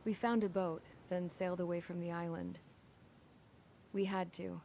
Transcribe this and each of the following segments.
We found a boat, then sailed away from the island. We had to.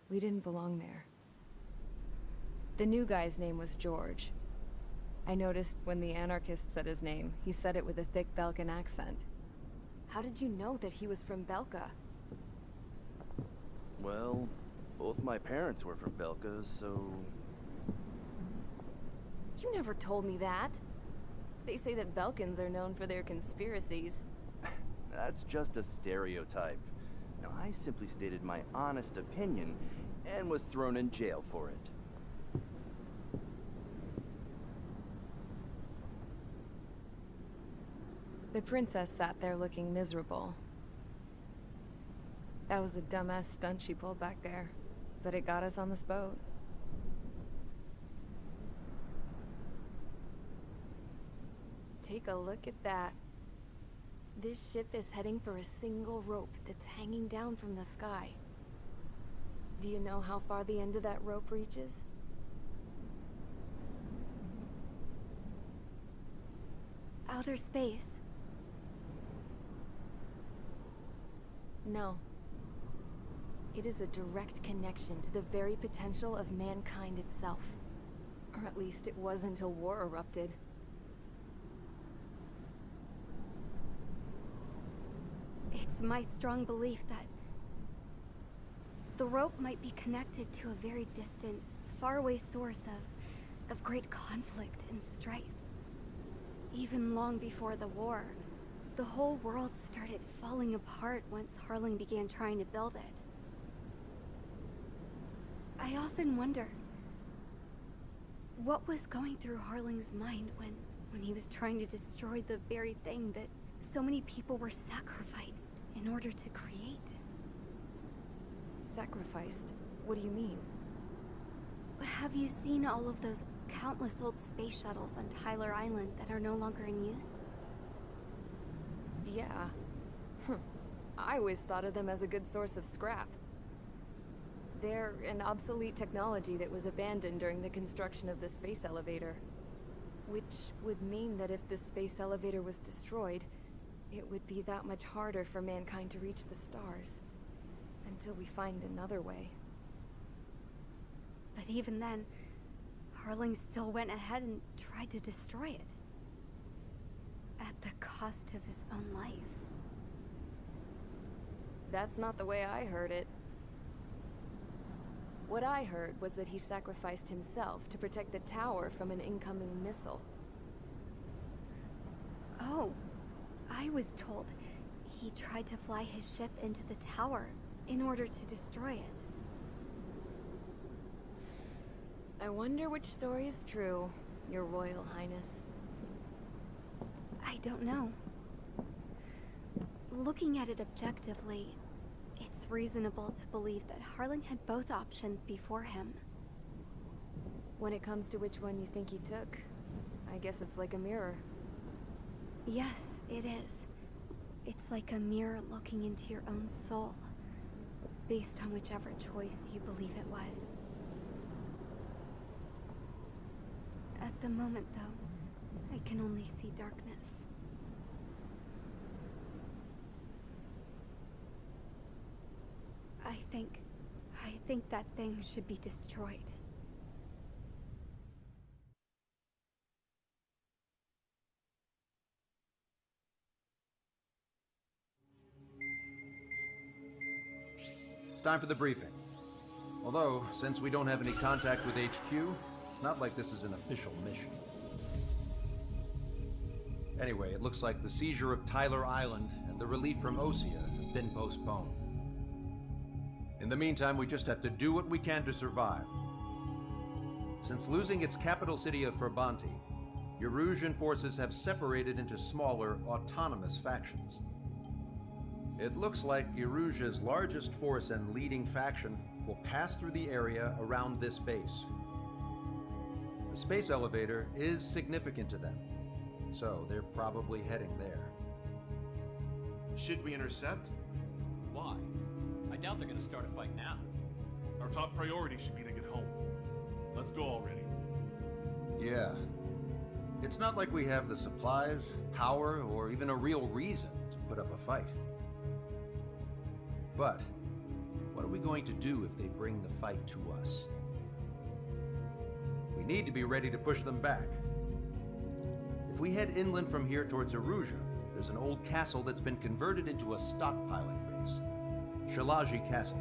We didn't belong there. The new guy's name was George. I noticed when the anarchist said his name, he said it with a thick Belkan accent. How did you know that he was from Belka? Well, both my parents were from Belka, so... You never told me that. They say that Belkans are known for their conspiracies. That's just a stereotype. Now, I simply stated my honest opinion and was thrown in jail for it. The princess sat there looking miserable. That was a dumbass stunt she pulled back there, but it got us on this boat. Take a look at that. This ship is heading for a single rope that's hanging down from the sky. Do you know how far the end of that rope reaches? Outer space. No. It is a direct connection to the very potential of mankind itself. Or at least it was until war erupted. It's my strong belief that the rope might be connected to a very distant, faraway source of great conflict and strife. Even long before the war, the whole world started falling apart once Harling began trying to build it. I often wonder what was going through Harling's mind when he was trying to destroy the very thing that so many people were sacrificed in order to create. Sacrificed? What do you mean? Have you seen all of those countless old space shuttles on Tyler Island that are no longer in use? Yeah. I always thought of them as a good source of scrap. They're an obsolete technology that was abandoned during the construction of the space elevator. Which would mean that if the space elevator was destroyed, it would be that much harder for mankind to reach the stars. Until we find another way. But even then, Harling still went ahead and tried to destroy it. At the cost of his own life. That's not the way I heard it. What I heard was that he sacrificed himself to protect the tower from an incoming missile. Oh, I was told he tried to fly his ship into the tower in order to destroy it. I wonder which story is true, Your Royal Highness. I don't know. Looking at it objectively, it's reasonable to believe that Harling had both options before him. When it comes to which one you think he took, I guess it's like a mirror. Yes, it is. It's like a mirror looking into your own soul, based on whichever choice you believe it was. At the moment, though, I can only see darkness. I think that thing should be destroyed. It's time for the briefing. Although, since we don't have any contact with HQ, it's not like this is an official mission. Anyway, it looks like the seizure of Tyler Island and the relief from Osea have been postponed. In the meantime, we just have to do what we can to survive. Since losing its capital city of Ferbanti, Erusian forces have separated into smaller, autonomous factions. It looks like Erusia's largest force and leading faction will pass through the area around this base. The space elevator is significant to them, so they're probably heading there. Should we intercept? Why? I doubt they're gonna start a fight now. Our top priority should be to get home. Let's go already. Yeah. It's not like we have the supplies, power, or even a real reason to put up a fight. But what are we going to do if they bring the fight to us? We need to be ready to push them back. If we head inland from here towards Aruja, there's an old castle that's been converted into a stockpiling base. Shalaji Castle.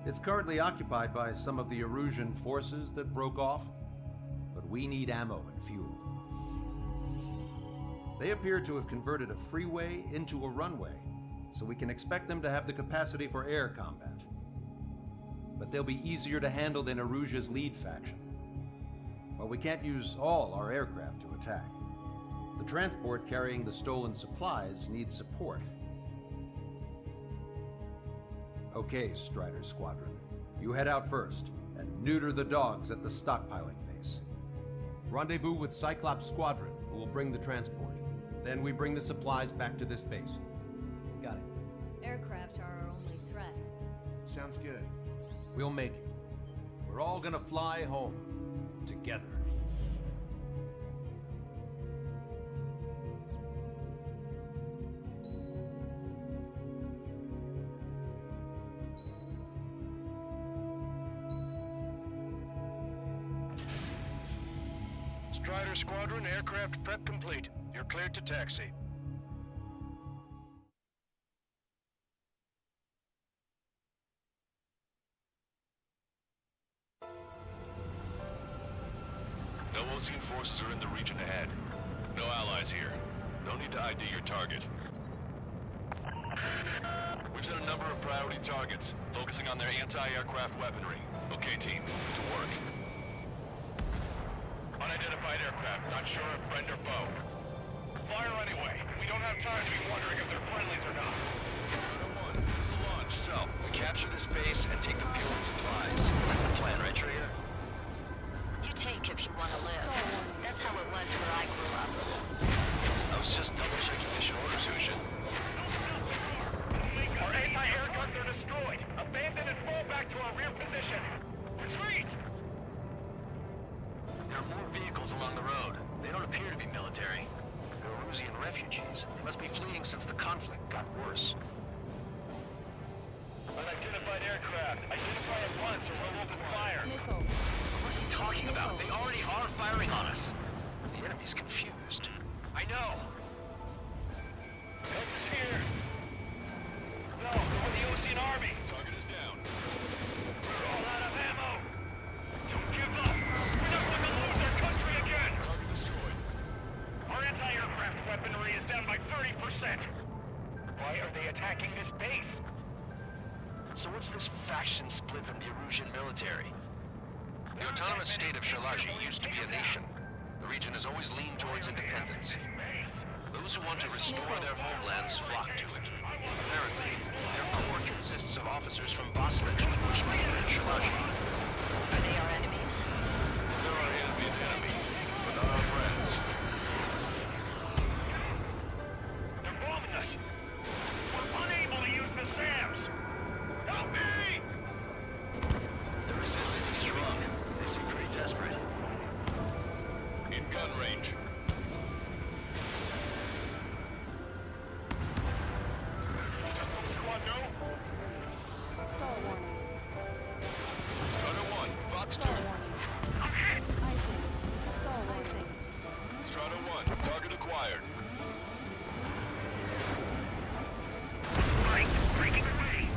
It's currently occupied by some of the Arujan forces that broke off, but we need ammo and fuel. They appear to have converted a freeway into a runway, so we can expect them to have the capacity for air combat. But they'll be easier to handle than Aruja's lead faction. While we can't use all our aircraft to attack, the transport carrying the stolen supplies needs support. Okay, Strider Squadron. You head out first, and neuter the dogs at the stockpiling base. Rendezvous with Cyclops Squadron, who will bring the transport. Then we bring the supplies back to this base. Got it. Aircraft are our only threat. Sounds good. We'll make it. We're all gonna fly home. Together. Strider Squadron, aircraft prep complete. You're cleared to taxi. No Osean forces are in the region ahead. No allies here. No need to ID your target. We've set a number of priority targets, focusing on their anti-aircraft weaponry. Okay, team, to work. Unidentified aircraft, not sure if friend or foe. Fire anyway. We don't have time to be wondering if they're friendlies or not. Strata 1, this will launch. So, we capture this base and take the fuel and supplies. That's the plan, right, Trigger? You take if you want to live. That's how it was where I grew up. I was just double-checking mission orders, Hushin. Our anti-air guns are destroyed. Abandon and fall back to our rear position. Retreat! There are more vehicles along the road. They don't appear to be military. They're Erusian refugees. They must be fleeing since the conflict got worse. Unidentified aircraft. I just try it once or we'll open fire. What are you talking about? They already are firing on us. The enemy's confused. I know. Help is here. No, they're with the Osean army. Target is down. We're all out of ammo. Don't give up. We're not going to lose our country again. Target destroyed. Our anti-aircraft weaponry is down by 30%. Why are they attacking this base? So what's this faction split from the Erusian military? The autonomous state of Shalaji used to be a nation. The region has always leaned towards independence. Those who want to restore their homelands flock to it. Apparently, their core consists of officers from Baslet, which leader in Shalaji. Are they our enemies? They're our enemy's enemy, but not our friends. They're bombing us. We're unable to use the SAMs. Help me! The resistance is strong. They seem pretty desperate. In gun range. Squad no? Strata 1, Fox 2. I'm hit! Strata 1, target acquired. Right, breaking away!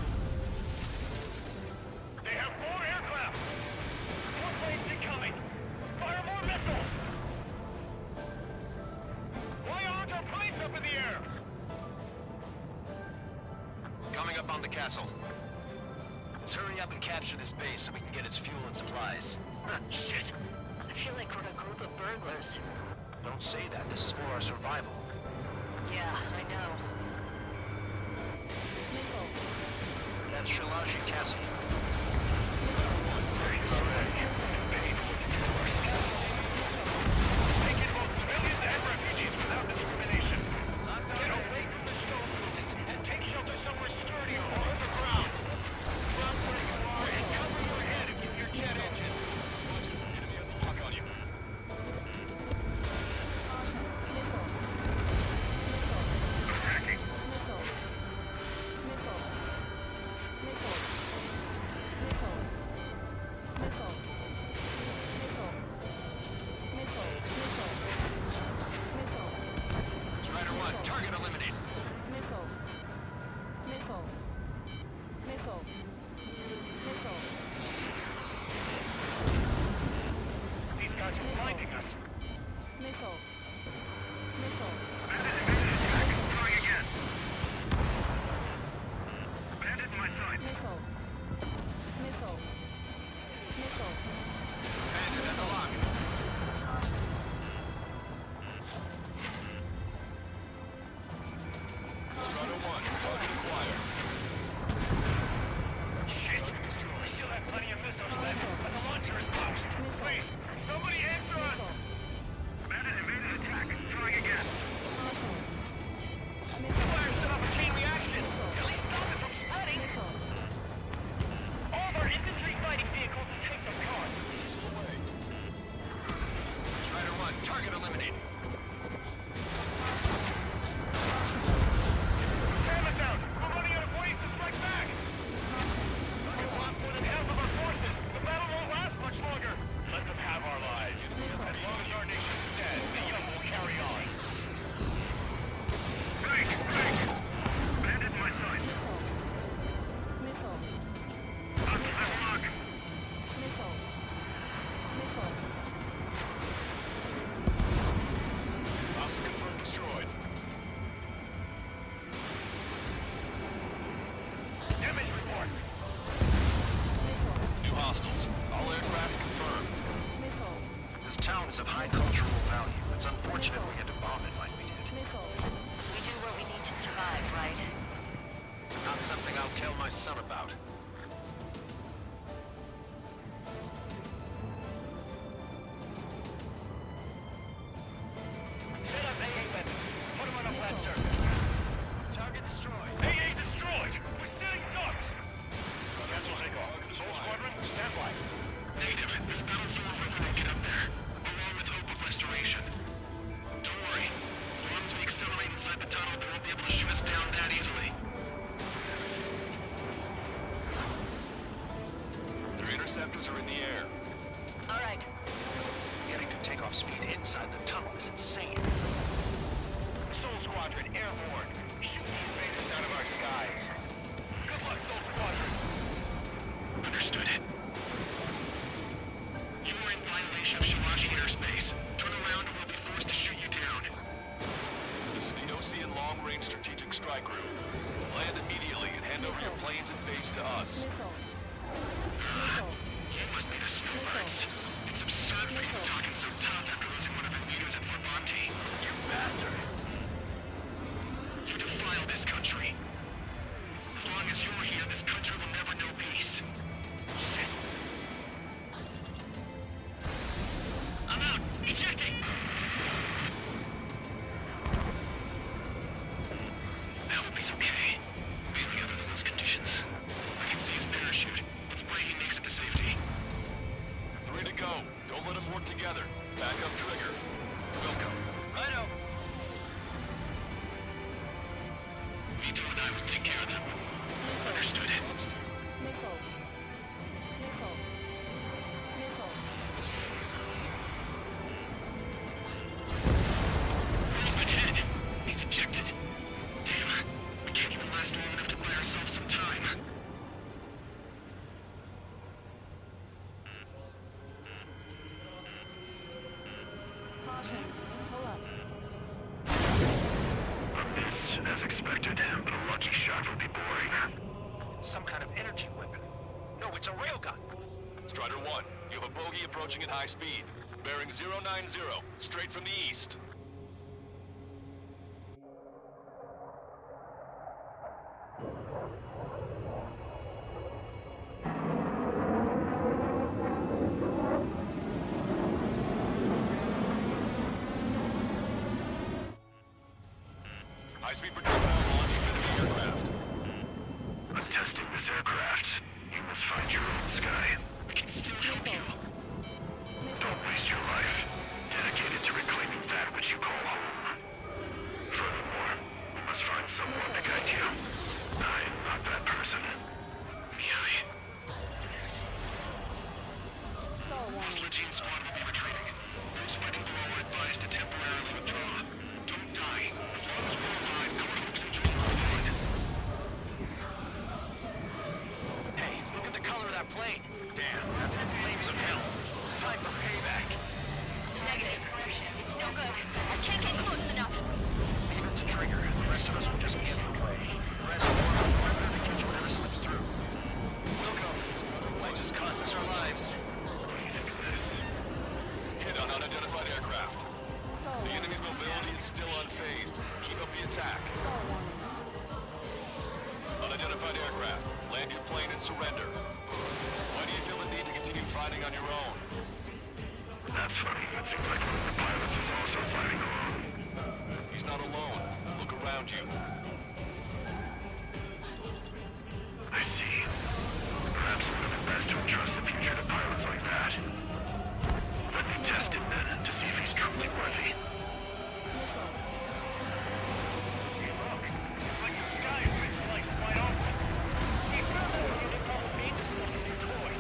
They have 4 aircraft! 4 planes incoming! Fire more missiles! Why aren't our planes up in the air? Coming up on the castle. Let's hurry up and capture this base so we can get its fuel and supplies. Shit! I feel like we're a group of burglars. Don't say that. This is for our survival. Yeah, I know. That's Shalaji Castle. Take in both civilians and refugees without discrimination. Get away from the stone buildings and take shelter somewhere sturdier or underground. Stop where you are and cover your head if you hear jet engines. Watch it, enemy has a lock on you. Attacking. Missile. Missile. Trying again. Bandit in my sight. Missile. Missile. Missile. Bandit has a lock. Strider 1, target acquired. Shit. We still have plenty of missiles left, but the launcher is toast. Please, somebody answer us. Bandit invaded attack. Trying again. Fire set off a chain reaction. At least stop it from spreading. All of our infantry fighting vehicles and tanks are gone. Missile away. Strider 1, target eliminated. Damn it down! We're running out of ways to strike back! We've lost more than half of our forces. The battle won't last much longer. Let them have our lives. As long as our nation's dead, the young will carry on. Break! Break! Bandit in my sight. Missile. Lock! Missile. Missile. Hostile confirmed destroyed. Damage report! New hostiles. All aircraft confirmed. Missile. This town is of high cultural value. It's unfortunate we had to bomb it like we did. Missile. We do what we need to survive, right? Not something I'll tell my son about. Set up AA weapons. Put them on a flat surface. Target destroyed. AA destroyed! We're sitting ducks! Cancel takeoff. Soul Squadron, stand by. Negative. This battle's so over we get up there, along with hope of restoration. Don't worry. As long as we accelerate inside the tunnel, they won't be able to shoot us down that easily. 3 interceptors are in the air. All right. Getting to takeoff speed inside the tunnel is insane. Soul Squadron, airborne. Shoot the invaders out of our skies. Good luck, Soul Squadron. Understood. You are in violation of Shivaji airspace. Turn around or we'll be forced to shoot you down. This is the OCN Long-Range Strategic Strike Group. Land immediately and hand over your planes and base to us. Missile. Missile. You must be the snowbirds. It's absurd for you to talking so tough after losing one of your leaders at Fort Monty. You bastard! You defile this country. As long as you're here, this country will never know peace. Shit. I'm out! Ejecting! I hope he's okay. Maybe under those conditions. I can see his parachute. Let's pray he makes it to safety. 3 to go. Don't let them work together. Back up trigger. Welcome. Righto. Vito and I will take care of them. Understood. Missile. Missile. Missile. Movement head. He's ejected. Damn. We can't even last long enough to buy ourselves some time. Caution. Pull up. As expected, but a lucky shot will be boring. Some kind of energy weapon. No, it's a railgun. Strider 1, you have a bogey approaching at high speed. Bearing 090, straight from the east. High-speed projectile launch from enemy aircraft. I'm testing this aircraft. You must find your own sky. We can still help you. Don't waste your life. Dedicated to reclaiming that which you call home. Furthermore, we must find someone to guide you. I'm not that person. Beehive. Skull one. This Legion squad will be retreating. Those fighting below are advised to temporarily withdraw. Don't die. As long as we're alive, our unfazed. Keep up the attack. Unidentified aircraft. Land your plane and surrender. Why do you feel the need to continue fighting on your own? That's funny. It seems like one of the pilots is also fighting alone. He's not alone. Look around you. I see. Perhaps it would have been best to entrust the future to pilots like that. Let me test him then, to see if he's truly worthy. Hey look, it's like the sky has been sliced wide open. He found out he didn't want me to look at your toy.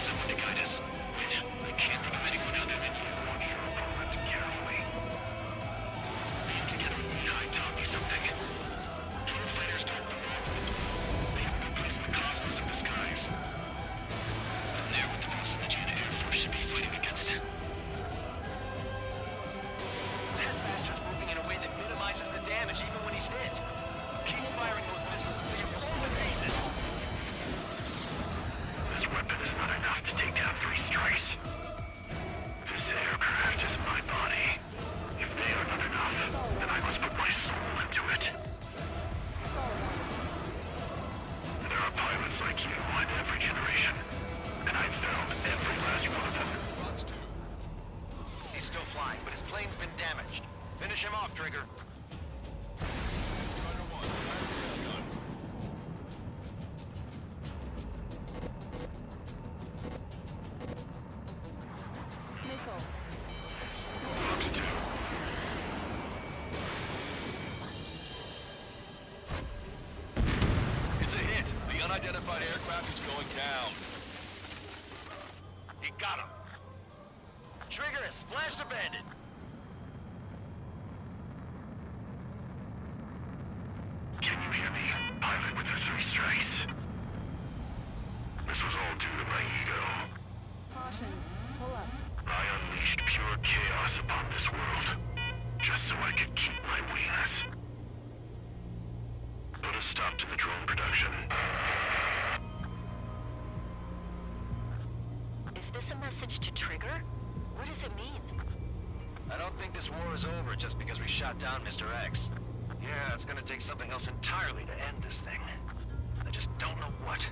Someone to guide us. Wait, I can't think of anyone other than you. Watch your opponent carefully. Being together with Beehive taught me something. True fighters don't belong. They have no place in the cosmos of the skies. I'm there with the rest of the Air Force should be fighting against it. That bastard's moving in a way that minimizes the damage even when he's hit. Keep firing those missiles until you blow the bases. This weapon is not enough to take down 3 strikes. This aircraft is my body. If they are not enough, then I must put my soul into it. There are pilots like you in every generation, and I've found every last one of them. He's still flying, but his plane's been damaged. Finish him off, Trigger. It's a hit. The unidentified aircraft is going down. He got him. Trigger has splashed a bandit. Can you hear me, pilot with the 3 strikes? This was all due to my ego. Caution. Pull up. I unleashed pure chaos upon this world, just so I could keep my wings. Put a stop to the drone production. Is this a message to Trigger? What does it mean? I don't think this war is over just because we shot down Mr. X. Yeah, it's gonna take something else entirely to end this thing. I just don't know what.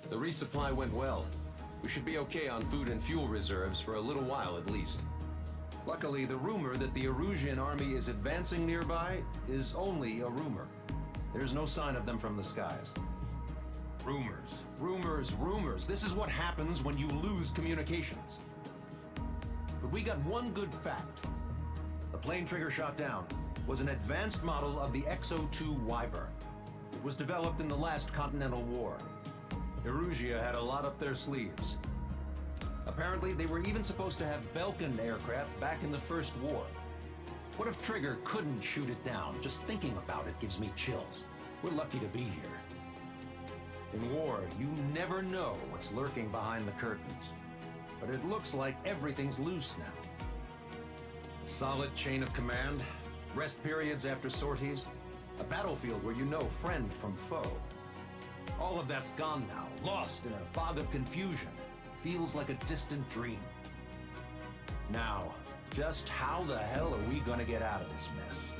The resupply went well. We should be okay on food and fuel reserves for a little while at least. Luckily, the rumor that the Erusian army is advancing nearby is only a rumor. There's no sign of them from the skies. Rumors, rumors, rumors. This is what happens when you lose communications. But we got one good fact. The plane Trigger shot down was an advanced model of the XO-2 Wyvern. It was developed in the last Continental War. Erusia had a lot up their sleeves. Apparently, they were even supposed to have Belkin aircraft back in the First War. What if Trigger couldn't shoot it down? Just thinking about it gives me chills. We're lucky to be here. In war, you never know what's lurking behind the curtains. But it looks like everything's loose now. A solid chain of command, rest periods after sorties, a battlefield where you know friend from foe. All of that's gone now, lost in a fog of confusion. Feels like a distant dream. Now, just how the hell are we gonna get out of this mess?